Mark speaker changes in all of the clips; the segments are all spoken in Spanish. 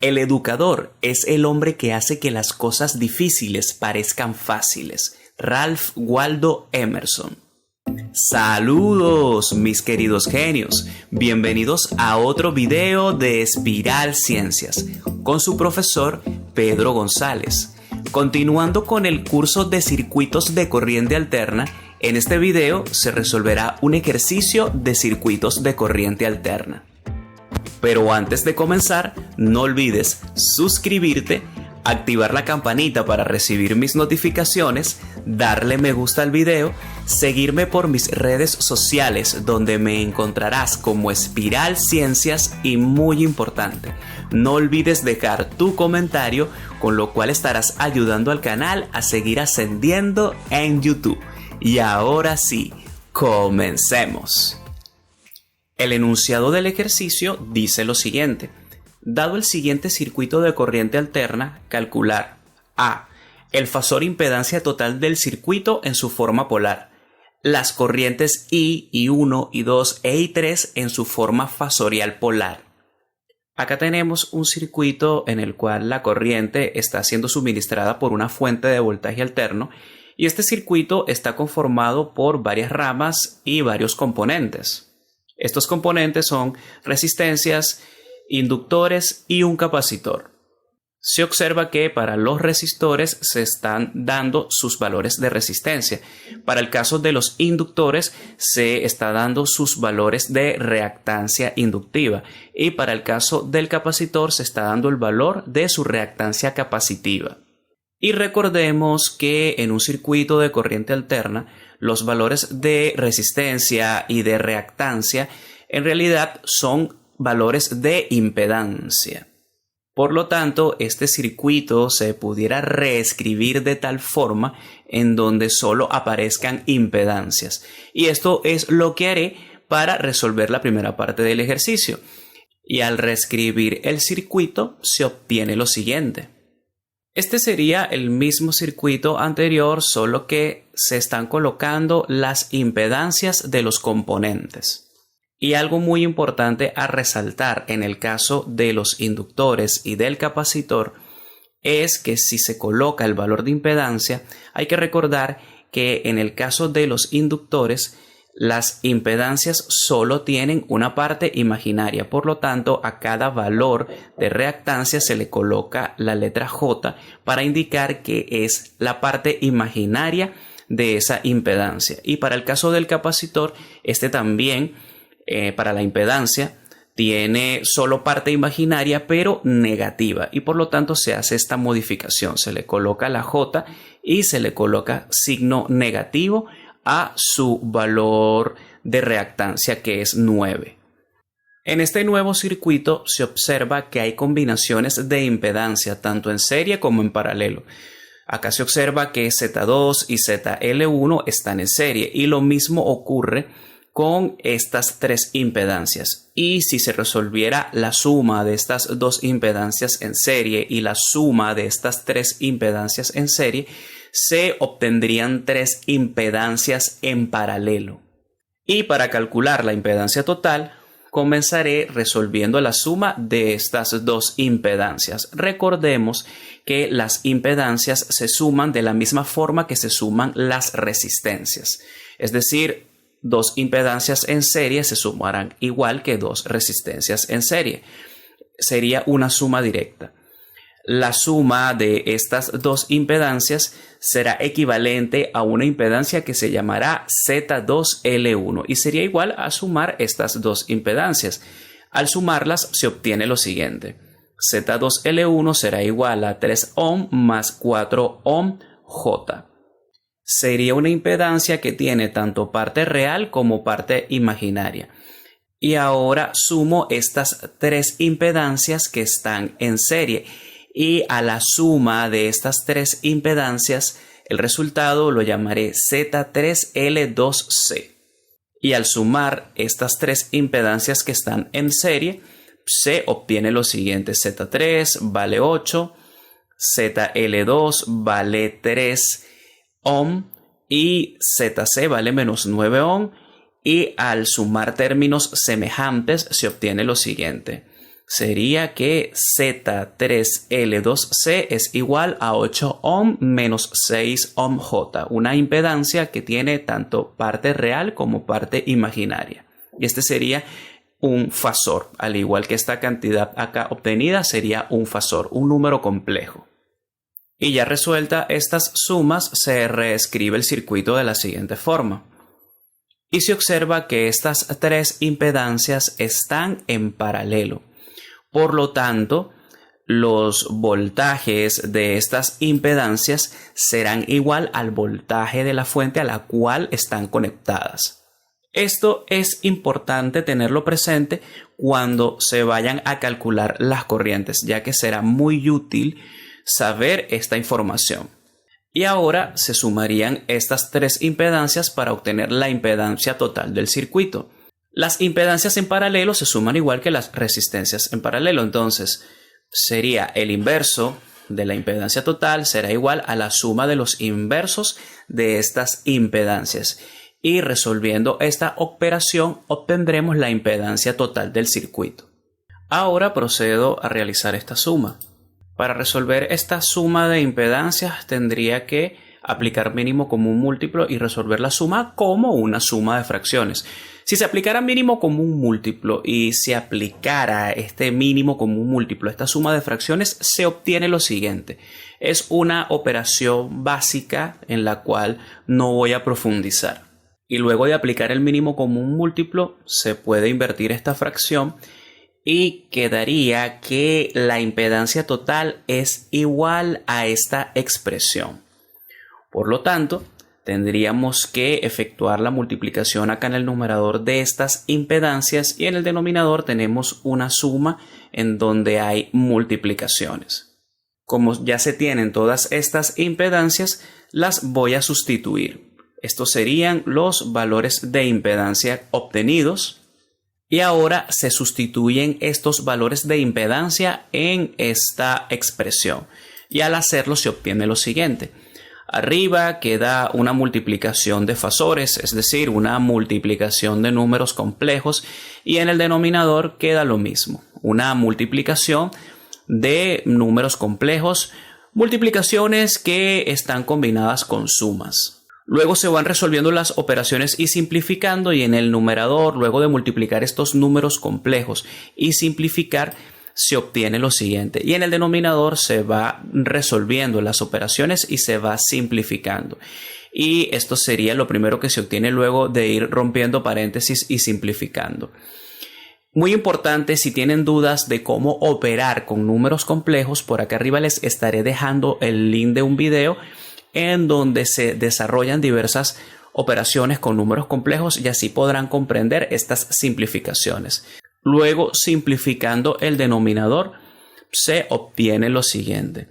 Speaker 1: El educador es el hombre que hace que las cosas difíciles parezcan fáciles. Ralph Waldo Emerson. Saludos, mis queridos genios. Bienvenidos a otro video de Espiral Ciencias con su profesor Pedro González. Continuando con el curso de circuitos de corriente alterna, en este video se resolverá un ejercicio de circuitos de corriente alterna. Pero antes de comenzar, no olvides suscribirte, activar la campanita para recibir mis notificaciones, darle me gusta al video, seguirme por mis redes sociales donde me encontrarás como Espiral Ciencias y muy importante, no olvides dejar tu comentario, con lo cual estarás ayudando al canal a seguir ascendiendo en YouTube. Y ahora sí, comencemos. El enunciado del ejercicio dice lo siguiente. Dado el siguiente circuito de corriente alterna, calcular a. El fasor impedancia total del circuito en su forma polar. Las corrientes I, I1, I2 e I3 en su forma fasorial polar. Acá tenemos un circuito en el cual la corriente está siendo suministrada por una fuente de voltaje alterno y este circuito está conformado por varias ramas y varios componentes. Estos componentes son resistencias, inductores y un capacitor. Se observa que para los resistores se están dando sus valores de resistencia. Para el caso de los inductores se está dando sus valores de reactancia inductiva. Y para el caso del capacitor se está dando el valor de su reactancia capacitiva. Y recordemos que en un circuito de corriente alterna, los valores de resistencia y de reactancia en realidad son valores de impedancia. Por lo tanto, este circuito se pudiera reescribir de tal forma en donde solo aparezcan impedancias. Y esto es lo que haré para resolver la primera parte del ejercicio. Y al reescribir el circuito se obtiene lo siguiente. Este sería el mismo circuito anterior, solo que se están colocando las impedancias de los componentes. Y algo muy importante a resaltar en el caso de los inductores y del capacitor es que si se coloca el valor de impedancia, hay que recordar que en el caso de los inductores, las impedancias solo tienen una parte imaginaria, por lo tanto a cada valor de reactancia se le coloca la letra J para indicar que es la parte imaginaria de esa impedancia. Y para el caso del capacitor, este también para la impedancia tiene solo parte imaginaria pero negativa y por lo tanto se hace esta modificación, se le coloca la J y se le coloca signo negativo a su valor de reactancia, que es 9. En este nuevo circuito se observa que hay combinaciones de impedancia tanto en serie como en paralelo. Acá se observa que Z2 y ZL1 están en serie y lo mismo ocurre con estas tres impedancias. Y si se resolviera la suma de estas dos impedancias en serie y la suma de estas tres impedancias en serie, se obtendrían tres impedancias en paralelo. Y para calcular la impedancia total, comenzaré resolviendo la suma de estas dos impedancias. Recordemos que las impedancias se suman de la misma forma que se suman las resistencias. Es decir, dos impedancias en serie se sumarán igual que dos resistencias en serie. Sería una suma directa. La suma de estas dos impedancias será equivalente a una impedancia que se llamará Z2L1 y sería igual a sumar estas dos impedancias. Al sumarlas se obtiene lo siguiente. Z2L1 será igual a 3 ohm más 4 ohm J. Sería una impedancia que tiene tanto parte real como parte imaginaria. Y ahora sumo estas tres impedancias que están en serie. Y a la suma de estas tres impedancias, el resultado lo llamaré Z3L2C. Y al sumar estas tres impedancias que están en serie, se obtiene lo siguiente. Z3 vale 8, ZL2 vale 3 ohm y ZC vale menos 9 ohm. Y al sumar términos semejantes se obtiene lo siguiente. sería que Z3L2C es igual a 8 ohm menos 6 ohm J, una impedancia que tiene tanto parte real como parte imaginaria. Y este sería un fasor, al igual que esta cantidad acá obtenida sería un fasor, un número complejo. Y ya resuelta estas sumas, se reescribe el circuito de la siguiente forma. Y se observa que estas tres impedancias están en paralelo. Por lo tanto, los voltajes de estas impedancias serán igual al voltaje de la fuente a la cual están conectadas. Esto es importante tenerlo presente cuando se vayan a calcular las corrientes, ya que será muy útil saber esta información. Y ahora se sumarían estas tres impedancias para obtener la impedancia total del circuito. Las impedancias en paralelo se suman igual que las resistencias en paralelo. Entonces, sería el inverso de la impedancia total será igual a la suma de los inversos de estas impedancias. Y resolviendo esta operación obtendremos la impedancia total del circuito. Ahora procedo a realizar esta suma. Para resolver esta suma de impedancias tendría que aplicar mínimo común múltiplo y resolver la suma como una suma de fracciones. Si se aplicara mínimo común múltiplo y se aplicara este mínimo común múltiplo, esta suma de fracciones, se obtiene lo siguiente. Es una operación básica en la cual no voy a profundizar. Y luego de aplicar el mínimo común múltiplo, se puede invertir esta fracción y quedaría que la impedancia total es igual a esta expresión. Por lo tanto, tendríamos que efectuar la multiplicación acá en el numerador de estas impedancias y en el denominador tenemos una suma en donde hay multiplicaciones. Como ya se tienen todas estas impedancias, las voy a sustituir. Estos serían los valores de impedancia obtenidos. Y ahora se sustituyen estos valores de impedancia en esta expresión. Y al hacerlo se obtiene lo siguiente. Arriba queda una multiplicación de fasores, es decir, una multiplicación de números complejos. Y en el denominador queda lo mismo. Una multiplicación de números complejos, multiplicaciones que están combinadas con sumas. Luego se van resolviendo las operaciones y simplificando, y en el numerador, luego de multiplicar estos números complejos y simplificar, se obtiene lo siguiente. Y en el denominador se va resolviendo las operaciones y se va simplificando. Y esto sería lo primero que se obtiene luego de ir rompiendo paréntesis y simplificando. Muy importante, si tienen dudas de cómo operar con números complejos, por acá arriba les estaré dejando el link de un video en donde se desarrollan diversas operaciones con números complejos y así podrán comprender estas simplificaciones. Luego, simplificando el denominador, se obtiene lo siguiente.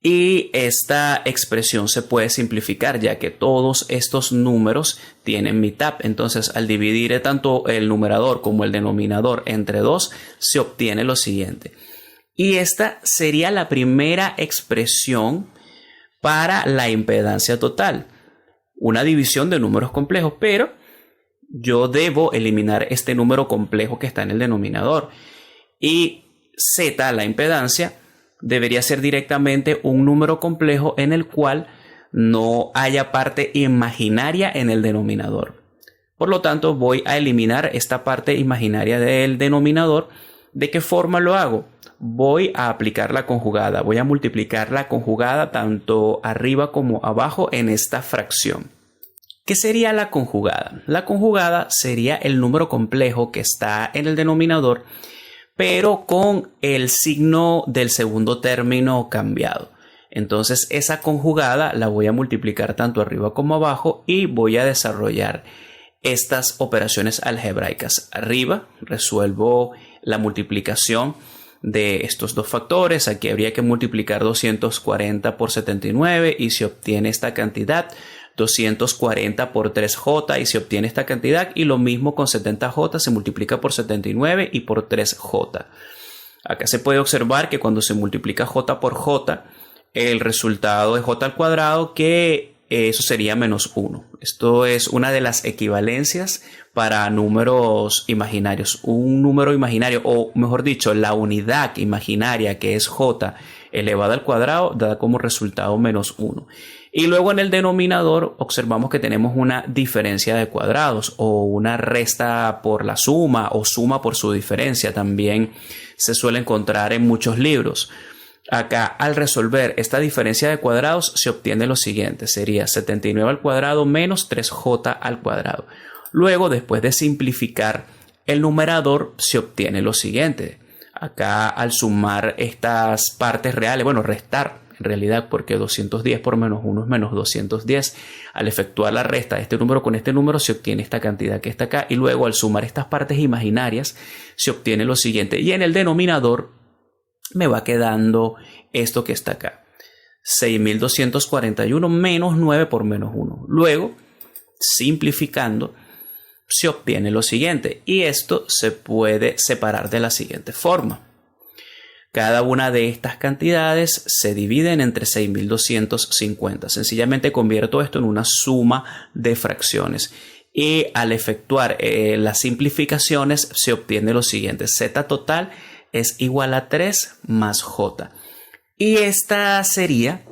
Speaker 1: Y esta expresión se puede simplificar ya que todos estos números tienen mitad. Entonces, al dividir tanto el numerador como el denominador entre 2, se obtiene lo siguiente. Y esta sería la primera expresión para la impedancia total, una división de números complejos, pero yo debo eliminar este número complejo que está en el denominador y Z, la impedancia, debería ser directamente un número complejo en el cual no haya parte imaginaria en el denominador. Por lo tanto, voy a eliminar esta parte imaginaria del denominador. ¿De qué forma lo hago? Voy a aplicar la conjugada, voy a multiplicar la conjugada tanto arriba como abajo en esta fracción. ¿Qué sería la conjugada? La conjugada sería el número complejo que está en el denominador, pero con el signo del segundo término cambiado. Entonces esa conjugada la voy a multiplicar tanto arriba como abajo y voy a desarrollar estas operaciones algebraicas. Arriba resuelvo la multiplicación de estos dos factores. Aquí habría que multiplicar 240 por 79 y se obtiene esta cantidad. 240 por 3j y se obtiene esta cantidad. Y lo mismo con 70j, se multiplica por 79 y por 3j. Acá se puede observar que cuando se multiplica j por j, el resultado es j al cuadrado, que eso sería menos 1. Esto es una de las equivalencias para números imaginarios. Un número imaginario, o mejor dicho, la unidad imaginaria, que es j elevada al cuadrado, da como resultado menos 1. Y luego en el denominador observamos que tenemos una diferencia de cuadrados, o una resta por la suma, o suma por su diferencia. También se suele encontrar en muchos libros. Acá, al resolver esta diferencia de cuadrados, se obtiene lo siguiente. Sería 79 al cuadrado menos 3j al cuadrado. Luego, después de simplificar el numerador, se obtiene lo siguiente. Acá, al sumar estas partes reales, bueno, restar en realidad, porque 210 por menos 1 es menos 210. Al efectuar la resta de este número con este número, se obtiene esta cantidad que está acá. Y luego, al sumar estas partes imaginarias, se obtiene lo siguiente. Y en el denominador me va quedando esto que está acá. 6.241 menos 9 por menos 1. Luego, simplificando, se obtiene lo siguiente. Y esto se puede separar de la siguiente forma. Cada una de estas cantidades se dividen entre 6.250. Sencillamente convierto esto en una suma de fracciones. Y al efectuar las simplificaciones, se obtiene lo siguiente. Z total es igual a 3 más J. Y esta sería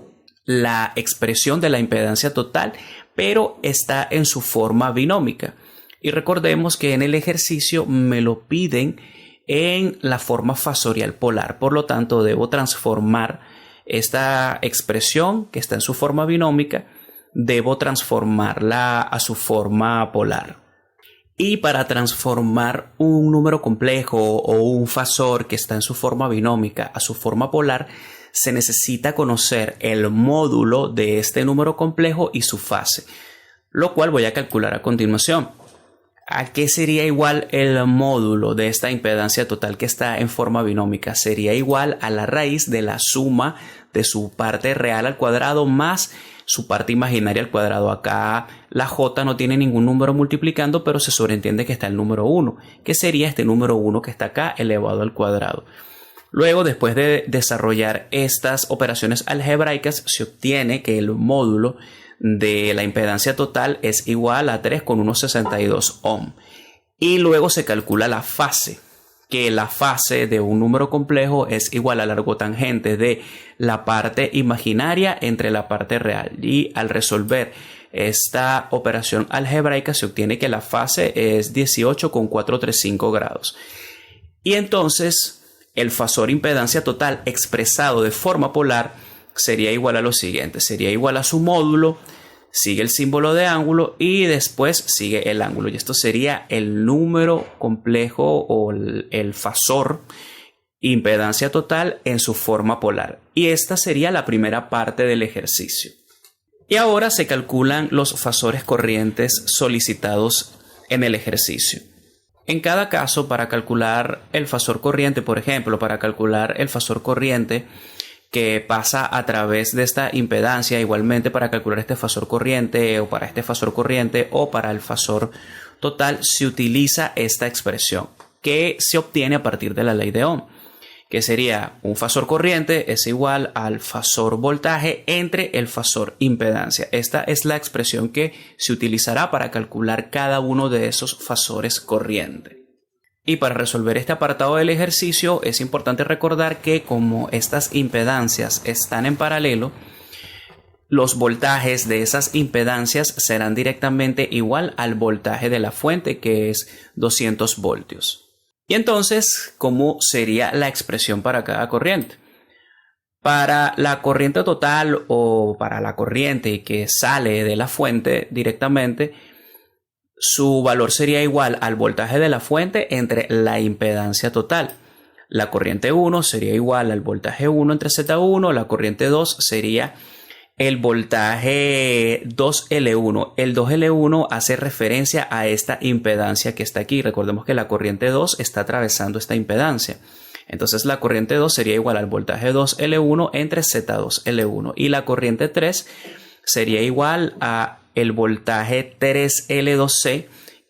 Speaker 1: la expresión de la impedancia total, pero está en su forma binómica. Y recordemos que en el ejercicio me lo piden en la forma fasorial polar. Por lo tanto, debo transformar esta expresión que está en su forma binómica, debo transformarla a su forma polar. Y para transformar un número complejo o un fasor que está en su forma binómica a su forma polar, se necesita conocer el módulo de este número complejo y su fase, lo cual voy a calcular a continuación. ¿A qué sería igual el módulo de esta impedancia total que está en forma binómica? Sería igual a la raíz de la suma de su parte real al cuadrado más su parte imaginaria al cuadrado. Acá la j no tiene ningún número multiplicando, pero se sobreentiende que está el número 1, que sería este número 1 que está acá elevado al cuadrado. Luego, después de desarrollar estas operaciones algebraicas, se obtiene que el módulo de la impedancia total es igual a 3,162 ohm. Y luego se calcula la fase, que la fase de un número complejo es igual a largo tangente de la parte imaginaria entre la parte real. Y al resolver esta operación algebraica se obtiene que la fase es 18,435 grados. Y entonces el fasor impedancia total expresado de forma polar sería igual a lo siguiente. Sería igual a su módulo, sigue el símbolo de ángulo y después sigue el ángulo. Y esto sería el número complejo o el fasor impedancia total en su forma polar. Y esta sería la primera parte del ejercicio. Y ahora se calculan los fasores corrientes solicitados en el ejercicio. En cada caso, para calcular el fasor corriente, por ejemplo, para calcular el fasor corriente que pasa a través de esta impedancia, igualmente para calcular este fasor corriente o para este fasor corriente o para el fasor total, se utiliza esta expresión que se obtiene a partir de la ley de Ohm, que sería un fasor corriente es igual al fasor voltaje entre el fasor impedancia. Esta es la expresión que se utilizará para calcular cada uno de esos fasores corriente. Y para resolver este apartado del ejercicio es importante recordar que como estas impedancias están en paralelo, los voltajes de esas impedancias serán directamente igual al voltaje de la fuente, que es 200 voltios. Y entonces, ¿cómo sería la expresión para cada corriente? Para la corriente total o para la corriente que sale de la fuente directamente, su valor sería igual al voltaje de la fuente entre la impedancia total. La corriente 1 sería igual al voltaje 1 entre Z1, la corriente 2 sería el voltaje 2L1. El 2L1 hace referencia a esta impedancia que está aquí. Recordemos que la corriente 2 está atravesando esta impedancia. Entonces la corriente 2 sería igual al voltaje 2L1 entre Z2L1. Y la corriente 3 sería igual a el voltaje 3L2C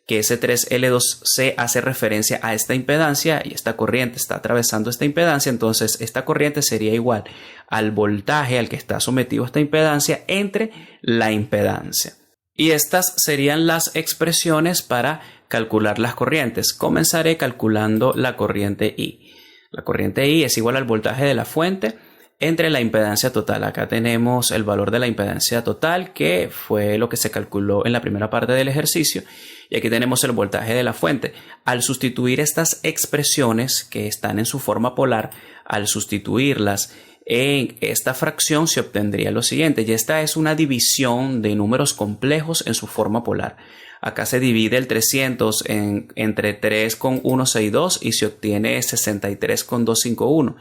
Speaker 1: que ese 3L2C hace referencia a esta impedancia y esta corriente está atravesando esta impedancia, entonces esta corriente sería igual al voltaje al que está sometido esta impedancia entre la impedancia. Y estas serían las expresiones para calcular las corrientes. Comenzaré calculando la corriente I. La corriente I es igual al voltaje de la fuente entre la impedancia total. Acá tenemos el valor de la impedancia total, que fue lo que se calculó en la primera parte del ejercicio. Y aquí tenemos el voltaje de la fuente. Al sustituir estas expresiones que están en su forma polar, al sustituirlas en esta fracción se obtendría lo siguiente. Y esta es una división de números complejos en su forma polar. Acá se divide el 300 entre 3,162 y se obtiene 63,251.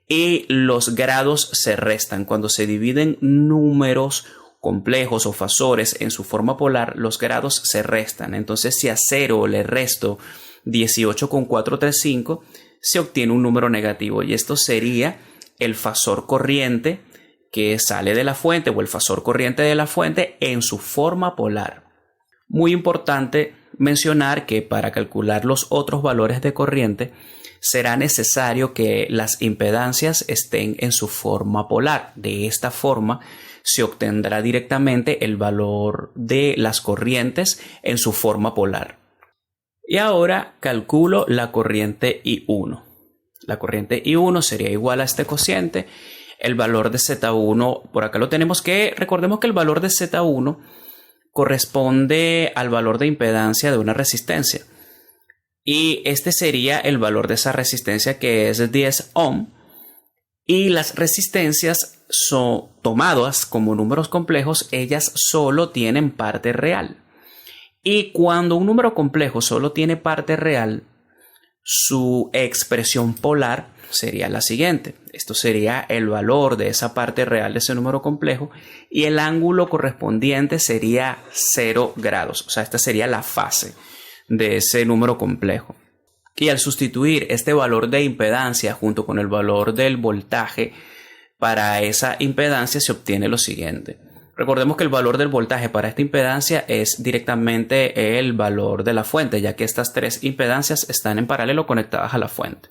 Speaker 1: Y los grados se restan. Cuando se dividen números complejos o fasores en su forma polar, los grados se restan. Entonces, si a 0 le resto 18,435, se obtiene un número negativo. Y esto sería el fasor corriente que sale de la fuente o el fasor corriente de la fuente en su forma polar. Muy importante mencionar que para calcular los otros valores de corriente será necesario que las impedancias estén en su forma polar. De esta forma se obtendrá directamente el valor de las corrientes en su forma polar. Y ahora calculo la corriente I1. La corriente I1 sería igual a este cociente. El valor de Z1, por acá lo tenemos, que recordemos que el valor de Z1 corresponde al valor de impedancia de una resistencia. Y este sería el valor de esa resistencia, que es 10 ohm. Y las resistencias son tomadas como números complejos, ellas solo tienen parte real. Y cuando un número complejo solo tiene parte real, su expresión polar sería la siguiente. Esto sería el valor de esa parte real de ese número complejo y el ángulo correspondiente sería 0 grados. O sea, esta sería la fase de ese número complejo. Y al sustituir este valor de impedancia junto con el valor del voltaje para esa impedancia, se obtiene lo siguiente. Recordemos que el valor del voltaje para esta impedancia es directamente el valor de la fuente, ya que estas tres impedancias están en paralelo conectadas a la fuente.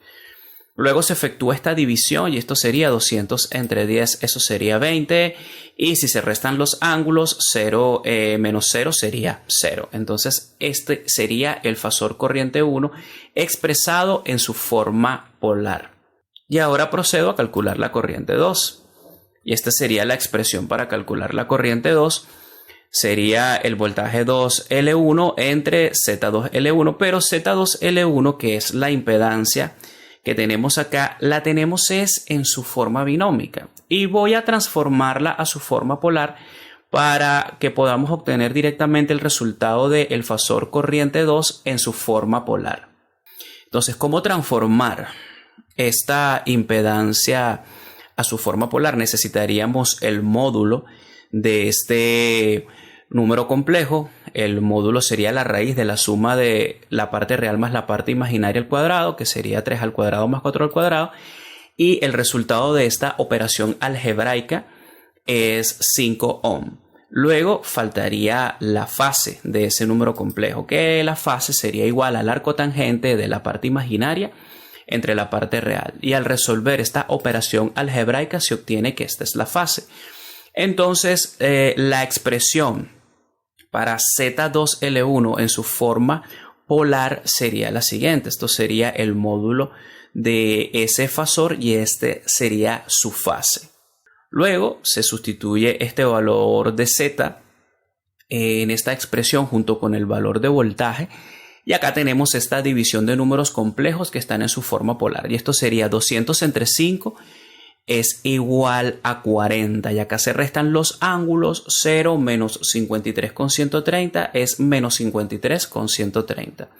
Speaker 1: Luego se efectúa esta división y esto sería 200 entre 10, eso sería 20. Y si se restan los ángulos, 0 menos 0 sería 0. Entonces este sería el fasor corriente 1 expresado en su forma polar. Y ahora procedo a calcular la corriente 2. Y esta sería la expresión para calcular la corriente 2. Sería el voltaje 2L1 entre Z2L1, pero Z2L1, que es la impedancia que tenemos acá, la tenemos es en su forma binómica. Y voy a transformarla a su forma polar para que podamos obtener directamente el resultado del fasor corriente 2 en su forma polar. Entonces, ¿cómo transformar esta impedancia a su forma polar? Necesitaríamos el módulo de este número complejo. El módulo sería la raíz de la suma de la parte real más la parte imaginaria al cuadrado, que sería 3 al cuadrado más 4 al cuadrado. Y el resultado de esta operación algebraica es 5 ohm. Luego faltaría la fase de ese número complejo, que la fase sería igual al arco tangente de la parte imaginaria entre la parte real. Y al resolver esta operación algebraica se obtiene que esta es la fase. Entonces la expresión para Z2L1 en su forma polar sería la siguiente. Esto sería el módulo de ese fasor y este sería su fase. Luego se sustituye este valor de Z en esta expresión junto con el valor de voltaje. Y acá tenemos esta división de números complejos que están en su forma polar. Y esto sería 200 entre 5 es igual a 40. Y acá se restan los ángulos. 0 menos 53,130 es menos 53,130.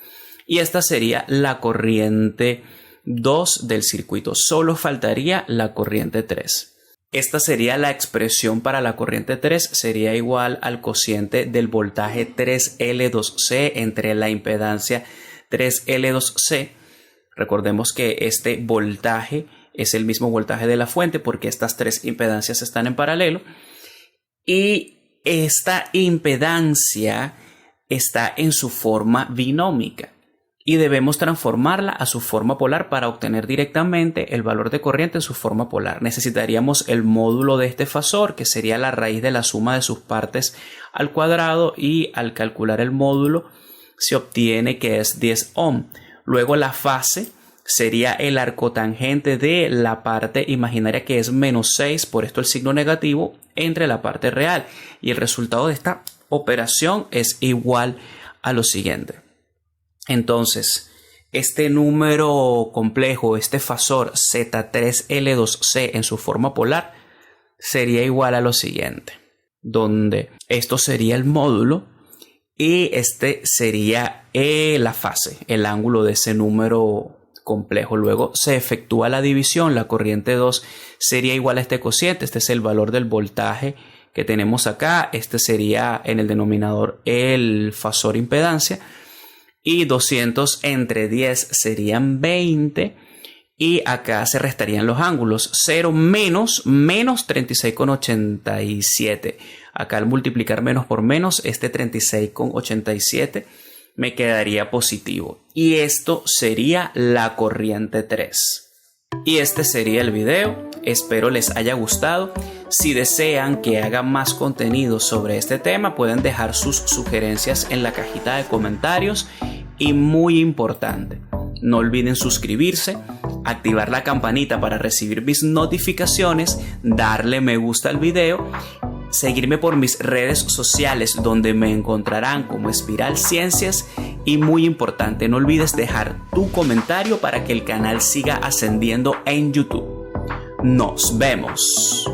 Speaker 1: Y esta sería la corriente 2 del circuito. Solo faltaría la corriente 3. Esta sería la expresión para la corriente 3. Sería igual al cociente del voltaje 3L2C entre la impedancia 3L2C. Recordemos que este voltaje es el mismo voltaje de la fuente porque estas tres impedancias están en paralelo. Y esta impedancia está en su forma binómica y debemos transformarla a su forma polar para obtener directamente el valor de corriente en su forma polar. Necesitaríamos el módulo de este fasor, que sería la raíz de la suma de sus partes al cuadrado, y al calcular el módulo se obtiene que es 10 ohm. Luego la fase sería el arcotangente de la parte imaginaria, que es menos 6, por esto el signo negativo, entre la parte real. Y el resultado de esta operación es igual a lo siguiente. Entonces, este número complejo, este fasor Z3L2C en su forma polar, sería igual a lo siguiente, donde esto sería el módulo y este sería la fase, el ángulo de ese número complejo. Luego se efectúa la división, la corriente 2 sería igual a este cociente, este es el valor del voltaje que tenemos acá, este sería en el denominador el fasor impedancia, y 200 entre 10 serían 20, y acá se restarían los ángulos, 0 menos 36,87. Acá al multiplicar menos por menos, este 36,87 me quedaría positivo. Y esto sería la corriente 3. Y este sería el video. Espero les haya gustado. Si desean que haga más contenido sobre este tema, pueden dejar sus sugerencias en la cajita de comentarios. Y muy importante, no olviden suscribirse, activar la campanita para recibir mis notificaciones, darle me gusta al video, seguirme por mis redes sociales donde me encontrarán como Espiral Ciencias, y muy importante, no olvides dejar tu comentario para que el canal siga ascendiendo en YouTube. Nos vemos.